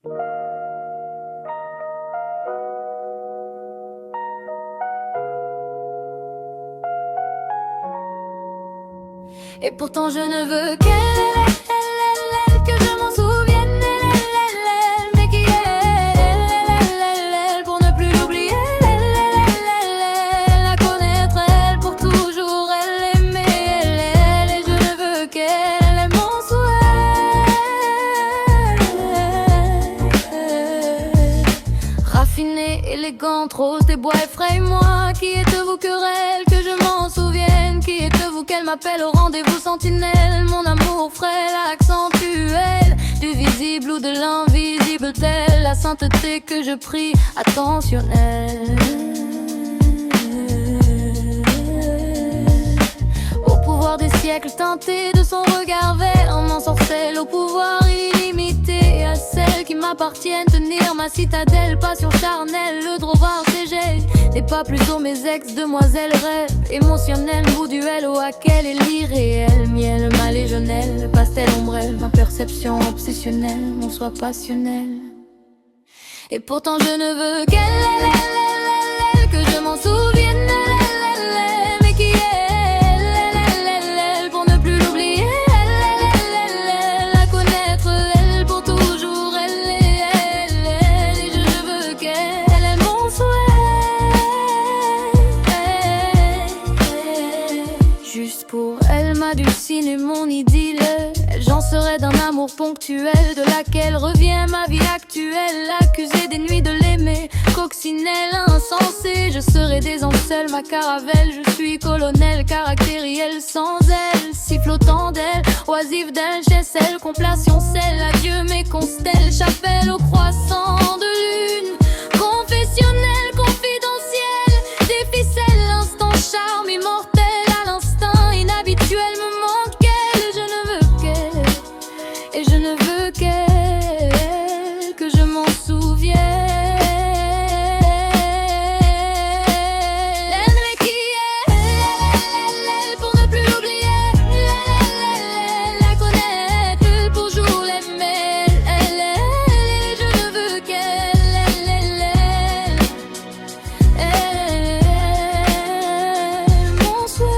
Et pourtant je ne veux qu'elle, que je m'en souvienne, mais qui est, pour ne plus l'oublier, la connaître, elle, pour toujours, elle aimer, et je ne veux qu'elle, est mon souhait. Raffinée, élégante, rose des bois, effraie-moi, qui êtes-vous querelle, que je m'en souvienne, qui êtes-vous qu'elle m'appelle au rendez-vous sentinelle, mon amour frêle, accentuel, du visible ou de l'invisible, telle la sainteté que je prie, attentionnelle. Au pouvoir des siècles teinté de son regard vert, m'ensorcelle au pouvoir illimité, à celles qui m'appartiennent, tenir ma citadelle, passion charnelle, le droit CG n'est pas plus haut, mes ex-demoiselles rêves émotionnels, vous duel au haquel et l'irréel, miel, maléjonnel, pastel ombrelle, ma perception obsessionnelle, mon soi passionnel. Et pourtant je ne veux qu'elle, que je m'en souvienne, mais qui est, pour ne plus l'oublier, la connaître, elle, pour toujours, elle est, et je veux qu'elle est mon souhait. Juste pour elle m'adouciner mon idylle, j'en serai d'un amour ponctuel, de laquelle revient ma vie actuelle, accusée des nuits de l'aimer, coccinelle, insensée, je serai désencelle, ma caravelle, je suis colonel, caractériel, sans elle, sifflotant d'elle, oisive d'un celle, complation celle, adieu mes constelles, chapelle au croissant de lune, confessionnel, confidentiel, des ficelles, instant charme immortel, à l'instinct inhabituel me manque qu'elle, je ne veux qu'elle, et je ne veux qu'elle, que je m'en souvienne. Elle qui est, pour ne plus l'oublier, la connaître, pour toujours l'aimer, elle, je ne veux qu'elle, mon souhait.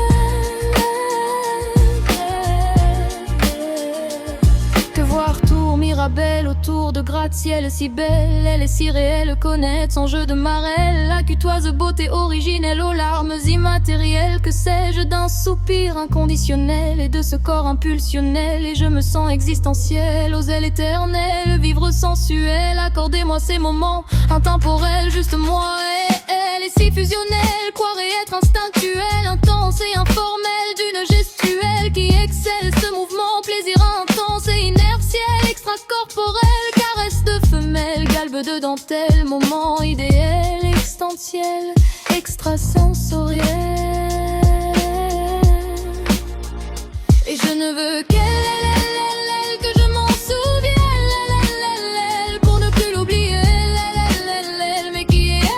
Que voir tour Mirabelle autour de gratte-ciel si belle, elle est si réelle, connaître son jeu de marelle, la cutoise beauté originelle aux larmes immatérielles, que sais-je d'un soupir inconditionnel et de ce corps impulsionnel, et je me sens existentiel, aux ailes éternelles, vivre sensuel, accordez-moi ces moments intemporels, juste moi et elle, et si fusionnelle, croire et être instinctuel, intense et informel, d'une gestuelle qui excelle ce mouvement, plaisir intense et inertiel, extracorporel, caresse de femelle, galbe de dentelle, moment idéal, extantiel, extrasensoriel. Et je ne veux qu'elle, que je m'en souvienne, pour ne plus l'oublier, mais qui est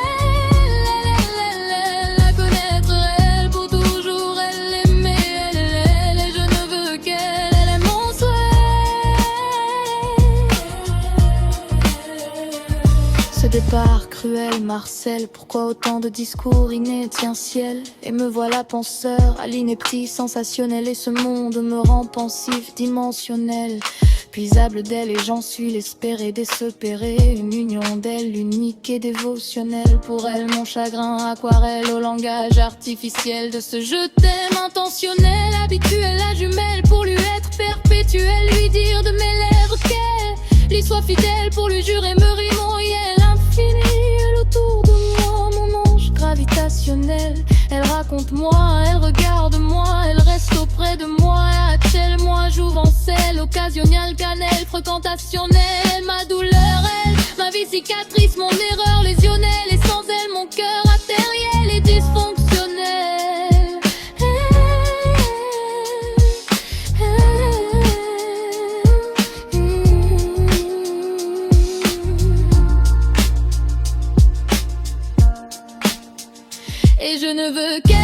elle, la connaître, elle, pour toujours, elle aimer, elle, et je ne veux qu'elle, est mon souhait. Ce départ cruel, Marcel, pourquoi autant de discours inétientiels? Et me voilà penseur à l'ineptie sensationnelle, et ce monde me rend pensif, dimensionnel, puisable d'elle, et j'en suis l'espérer, désespéré, une union d'elle, unique et dévotionnelle. Pour elle, mon chagrin, aquarelle au langage artificiel de ce je t'aime intentionnel, habituel, la jumelle pour lui être perpétuel, lui dire de mes lèvres qu'elle lui soit fidèle, pour lui jurer me rimoyer l'infini, elle autour de moi, mon ange gravitationnel, elle raconte moi, elle regarde moi, elle reste auprès de moi, Hatchel, moi jouvencelle, occasionnelle, cannelle, fréquentationnelle, ma douleur, elle, ma vie cicatrice, mon erreur lésionnelle, et sans elle mon cœur artériel et dysfonctionnel. Et je ne veux qu'elle.